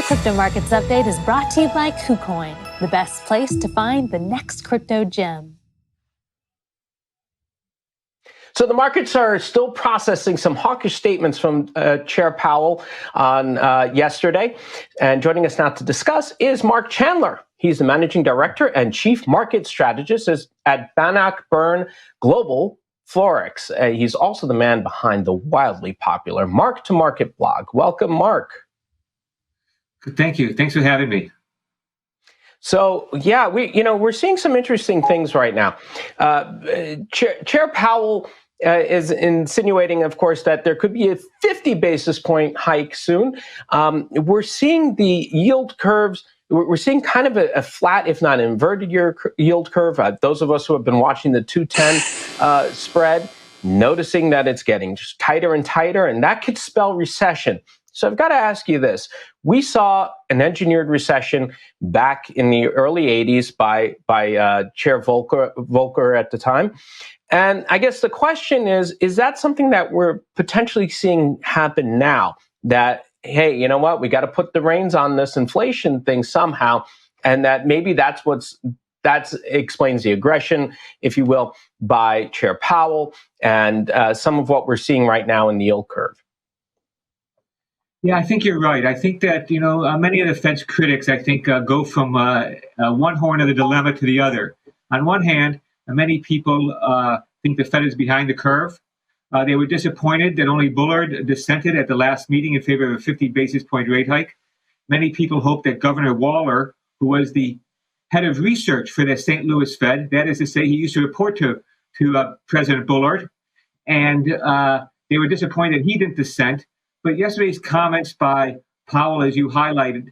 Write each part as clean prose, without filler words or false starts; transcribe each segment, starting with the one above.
The Crypto Markets Update is brought to you by KuCoin, the best place to find the next crypto gem. So the markets are still processing some hawkish statements from Chair Powell on yesterday. And joining us now to discuss is Marc Chandler. He's the Managing Director and Chief Market Strategist at Bannockburn Global Forex. He's also the man behind the wildly popular Mark to Market blog. Welcome, Mark. Thank you. Thanks for having me. So, yeah, we're seeing some interesting things right now. Chair Powell is insinuating, of course, that there could be a 50 basis point hike soon. We're seeing the yield curves. We're seeing kind of a flat, if not inverted yield curve. Those of us who have been watching the 210 spread, noticing that it's getting just tighter and tighter, and that could spell recession. So I've got to ask you this. We saw an engineered recession back in the early 80s by Chair Volcker at the time. And I guess the question is that something that we're potentially seeing happen now? That, hey, you know what, we got to put the reins on this inflation thing somehow, and that maybe that explains the aggression, if you will, by Chair Powell and some of what we're seeing right now in the yield curve. Yeah, I think you're right. I think that, many of the Fed's critics, I think, go from one horn of the dilemma to the other. On one hand, many people think the Fed is behind the curve. They were disappointed that only Bullard dissented at the last meeting in favor of a 50 basis point rate hike. Many people hope that Governor Waller, who was the head of research for the St. Louis Fed, that is to say, he used to report to President Bullard, and they were disappointed he didn't dissent. But yesterday's comments by Powell, as you highlighted,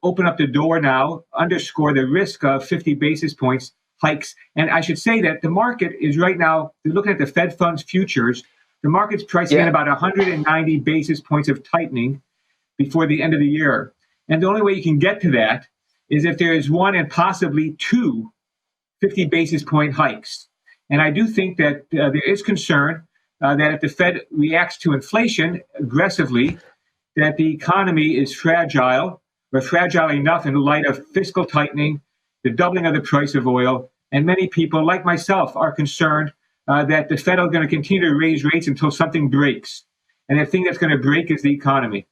open up the door now, underscore the risk of 50 basis points hikes. And I should say that the market is right now, looking at the Fed funds futures, the market's pricing in about 190 basis points of tightening before the end of the year. And the only way you can get to that is if there is one and possibly two 50 basis point hikes. And I do think that there is concern that if the Fed reacts to inflation aggressively, that the economy is fragile, or fragile enough in light of fiscal tightening, the doubling of the price of oil, and many people, like myself, are concerned that the Fed are going to continue to raise rates until something breaks. And the thing that's going to break is the economy.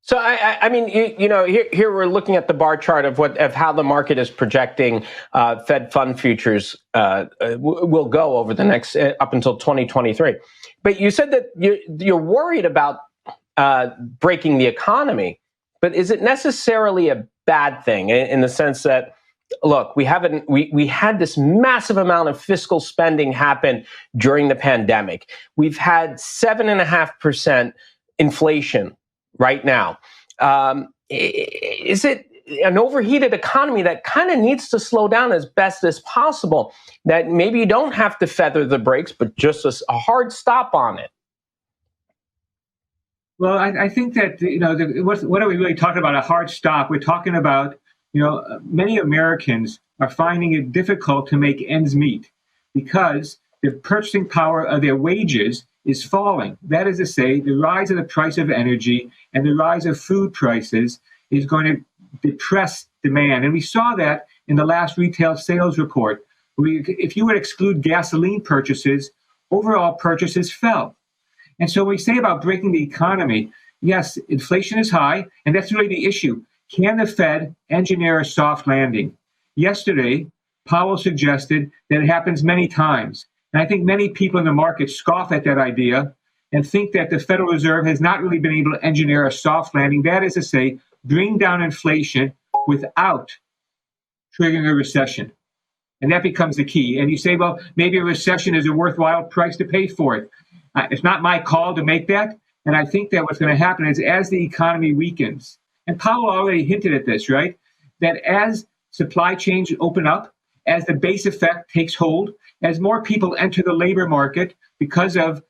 So, I mean, here we're looking at the bar chart of how the market is projecting Fed fund futures will go over the next up until 2023. But you said that you're worried about breaking the economy. But is it necessarily a bad thing in the sense that, look, we had this massive amount of fiscal spending happen during the pandemic. We've had 7.5% inflation right now. Is it an overheated economy that kind of needs to slow down as best as possible, that maybe you don't have to feather the brakes, but just a hard stop on it? Well, I think that, what are we really talking about? A hard stop. We're talking about, many Americans are finding it difficult to make ends meet because the purchasing power of their wages is falling. That is to say, the rise of the price of energy and the rise of food prices is going to depress demand. And we saw that in the last retail sales report. If you would exclude gasoline purchases, overall purchases fell. And so when we say about breaking the economy, yes, inflation is high, and that's really the issue. Can the Fed engineer a soft landing? Yesterday, Powell suggested that it happens many times. And I think many people in the market scoff at that idea and think that the Federal Reserve has not really been able to engineer a soft landing. That is to say, bring down inflation without triggering a recession. And that becomes the key. And you say, well, maybe a recession is a worthwhile price to pay for it. It's not my call to make that. And I think that what's going to happen is as the economy weakens, and Powell already hinted at this, right, that as supply chains open up, as the base effect takes hold, as more people enter the labor market because of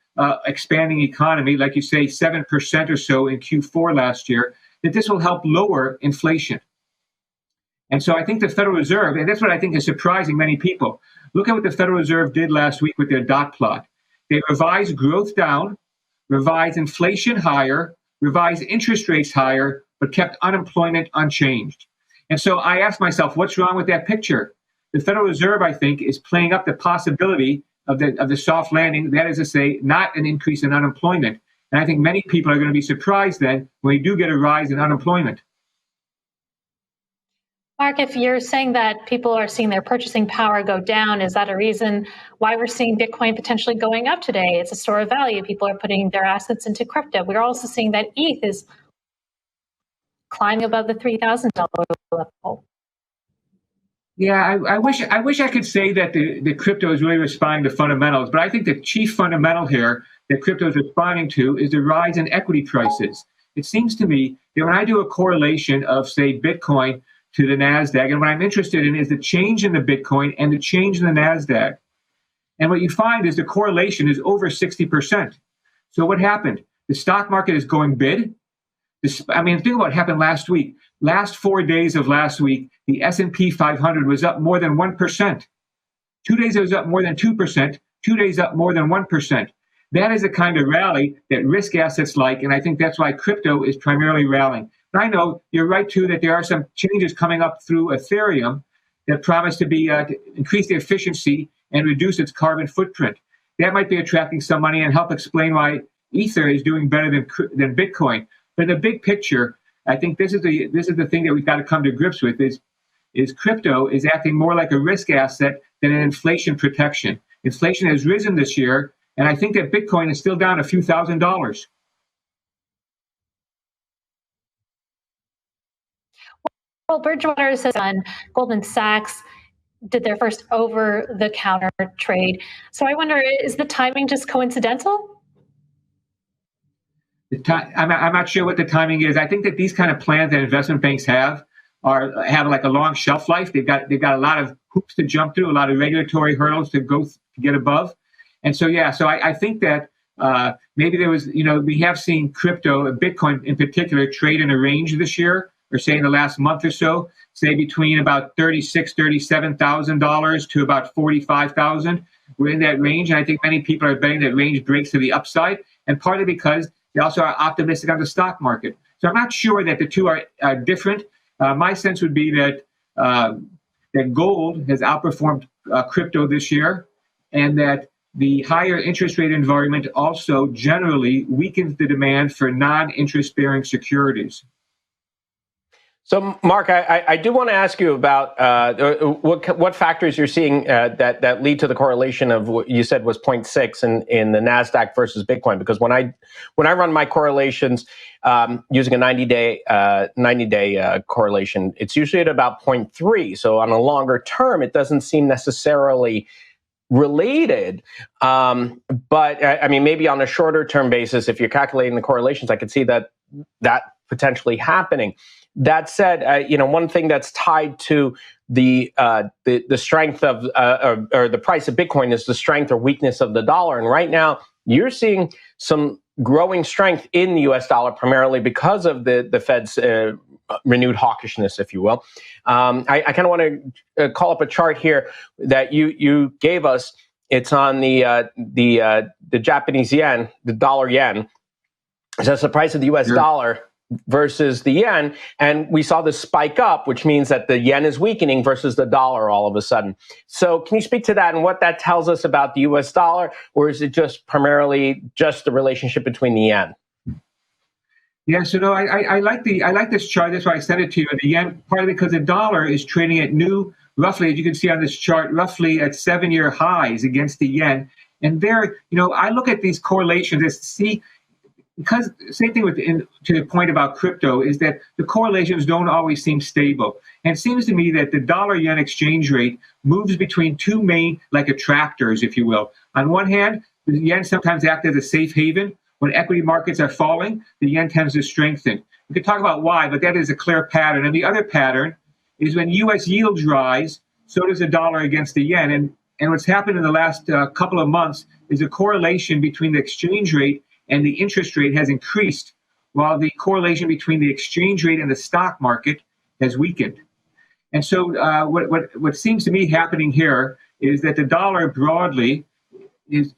expanding economy, like you say, 7% or so in Q4 last year, that this will help lower inflation. And so I think the Federal Reserve, and that's what I think is surprising many people, look at what the Federal Reserve did last week with their dot plot. They revised growth down, revised inflation higher, revised interest rates higher, but kept unemployment unchanged. And so I asked myself, what's wrong with that picture? The Federal Reserve, I think, is playing up the possibility of the soft landing, that is to say, not an increase in unemployment. And I think many people are going to be surprised then when we do get a rise in unemployment. Mark, if you're saying that people are seeing their purchasing power go down, is that a reason why we're seeing Bitcoin potentially going up today? It's a store of value. People are putting their assets into crypto. We're also seeing that ETH is climbing above the $3,000 level. Yeah, I wish I could say that the crypto is really responding to fundamentals, but I think the chief fundamental here that crypto is responding to is the rise in equity prices. It seems to me that when I do a correlation of, say, Bitcoin to the NASDAQ, and what I'm interested in is the change in the Bitcoin and the change in the NASDAQ. And what you find is the correlation is over 60%. So what happened? The stock market is going bid. Think about what happened last week. Last 4 days of last week, the S&P 500 was up more than 1%. 2 days it was up more than 2%. 2 days up more than 1%. That is the kind of rally that risk assets like, and I think that's why crypto is primarily rallying. But I know you're right, too, that there are some changes coming up through Ethereum that promise to be to increase the efficiency and reduce its carbon footprint. That might be attracting some money and help explain why Ether is doing better than Bitcoin. But in the big picture, I think this is the thing that we've got to come to grips with is crypto is acting more like a risk asset than an inflation protection. Inflation has risen this year, and I think that Bitcoin is still down a few $1,000s. Well, Bridgewater says on Goldman Sachs did their first over-the-counter trade. So I wonder, is the timing just coincidental? I'm not sure what the timing is. I think that these kind of plans that investment banks have like a long shelf life. They've got a lot of hoops to jump through, a lot of regulatory hurdles to get above. And so, so I think that maybe there was, we have seen crypto, Bitcoin in particular, trade in a range this year, or say in the last month or so, say between about $36,000, $37,000 to about $45,000. We're in that range, and I think many people are betting that range breaks to the upside, and partly because they also are optimistic on the stock market. So I'm not sure that the two are different. My sense would be that that gold has outperformed crypto this year, and that the higher interest rate environment also generally weakens the demand for non-interest-bearing securities. So, Mark, I do want to ask you about what factors you're seeing that lead to the correlation of what you said was 0.6 in the NASDAQ versus Bitcoin. Because when I run my correlations using a 90-day correlation, it's usually at about 0.3. So on a longer term, it doesn't seem necessarily related. But I mean, maybe on a shorter term basis, if you're calculating the correlations, I could see that potentially happening. That said, one thing that's tied to the strength of or the price of Bitcoin is the strength or weakness of the dollar. And right now, you're seeing some growing strength in the U.S. dollar, primarily because of the Fed's renewed hawkishness, if you will. I kind of want to call up a chart here that you gave us. It's on the Japanese yen, the dollar yen. So that's the price of the U.S. dollar versus the yen, and we saw this spike up, which means that the yen is weakening versus the dollar all of a sudden. So can you speak to that and what that tells us about the U.S. dollar, or is it just primarily just the relationship between the yen? Yeah, so no, I like this chart. That's why I sent it to you. The yen, partly because the dollar is trading at roughly, as you can see on this chart, roughly at 7-year highs against the yen. And there, I look at these correlations as to see. Because same thing to the point about crypto is that the correlations don't always seem stable. And it seems to me that the dollar-yen exchange rate moves between two main, like attractors, if you will. On one hand, the yen sometimes acts as a safe haven. When equity markets are falling, the yen tends to strengthen. We could talk about why, but that is a clear pattern. And the other pattern is when U.S. yields rise, so does the dollar against the yen. And what's happened in the last couple of months is a correlation between the exchange rate and the interest rate has increased, while the correlation between the exchange rate and the stock market has weakened. And so what seems to me happening here is that the dollar broadly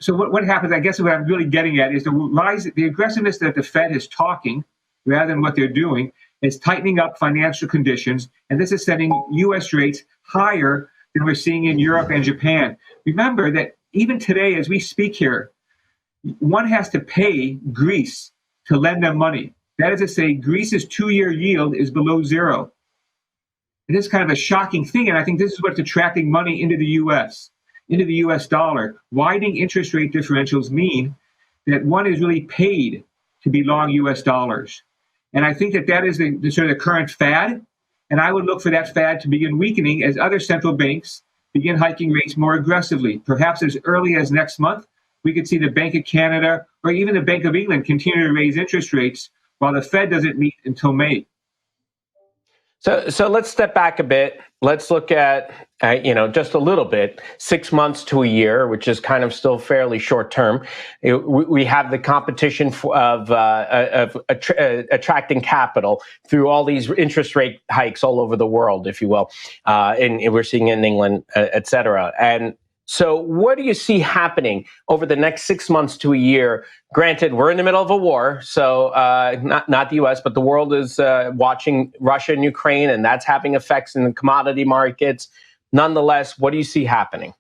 So what happens, I guess what I'm really getting at is the aggressiveness that the Fed is talking rather than what they're doing is tightening up financial conditions, and this is setting U.S. rates higher than we're seeing in Europe and Japan. Remember that even today, as we speak here, one has to pay Greece to lend them money. That is to say, Greece's 2-year yield is below zero. It is kind of a shocking thing, and I think this is what's attracting money into the U.S., into the U.S. dollar. Widening interest rate differentials mean that one is really paid to be long U.S. dollars. And I think that is the sort of the current fad, and I would look for that fad to begin weakening as other central banks begin hiking rates more aggressively. Perhaps as early as next month, we could see the Bank of Canada or even the Bank of England continue to raise interest rates while the Fed doesn't meet until May. So let's step back a bit. Let's look at, just a little bit, 6 months to a year, which is kind of still fairly short term. We have the competition of attracting capital through all these interest rate hikes all over the world, if you will. And we're seeing in England, et cetera. And so what do you see happening over the next 6 months to a year? Granted, we're in the middle of a war, so not the U.S., but the world is watching Russia and Ukraine, and that's having effects in the commodity markets. Nonetheless, what do you see happening?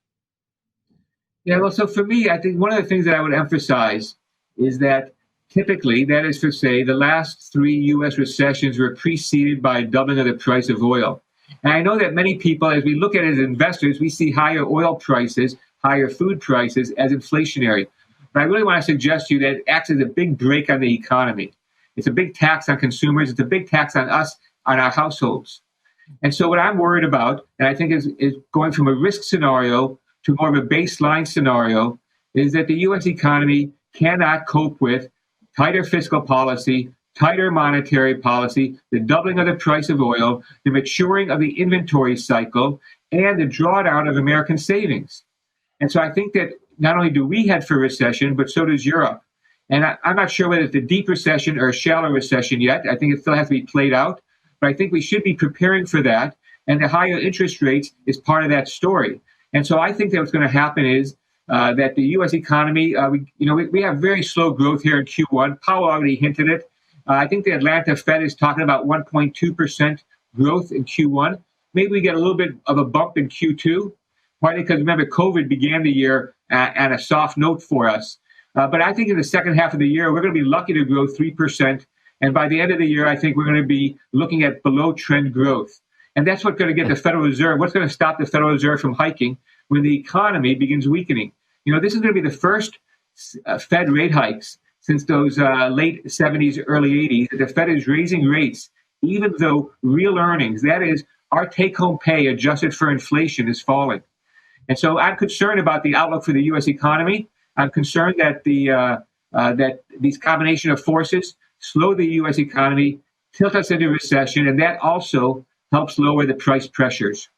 Yeah, well, so for me, I think one of the things that I would emphasize is that typically, that is to say, the last 3 U.S. recessions were preceded by a doubling of the price of oil. And I know that many people, as we look at it as investors, we see higher oil prices, higher food prices as inflationary. But I really want to suggest to you that it acts as a big brake on the economy. It's a big tax on consumers. It's a big tax on us, on our households. And so what I'm worried about, and I think is going from a risk scenario to more of a baseline scenario, is that the U.S. economy cannot cope with tighter fiscal policy, tighter monetary policy, the doubling of the price of oil, the maturing of the inventory cycle, and the drawdown of American savings. And so I think that not only do we head for recession, but so does Europe. And I'm not sure whether it's a deep recession or a shallow recession yet. I think it still has to be played out. But I think we should be preparing for that. And the higher interest rates is part of that story. And so I think that what's going to happen is that the U.S. economy, we have very slow growth here in Q1. Powell already hinted it. I think the Atlanta Fed is talking about 1.2% growth in Q1. Maybe we get a little bit of a bump in Q2, partly because, remember, COVID began the year at a soft note for us. But I think in the second half of the year, we're going to be lucky to grow 3%. And by the end of the year, I think we're going to be looking at below-trend growth. And that's what's going to get the Federal Reserve, what's going to stop the Federal Reserve from hiking when the economy begins weakening. This is going to be the first Fed rate hikes since those late 70s, early 80s. The Fed is raising rates, even though real earnings, that is, our take-home pay adjusted for inflation, is falling. And so I'm concerned about the outlook for the U.S. economy. I'm concerned that that these combination of forces slow the U.S. economy, tilt us into recession, and that also helps lower the price pressures.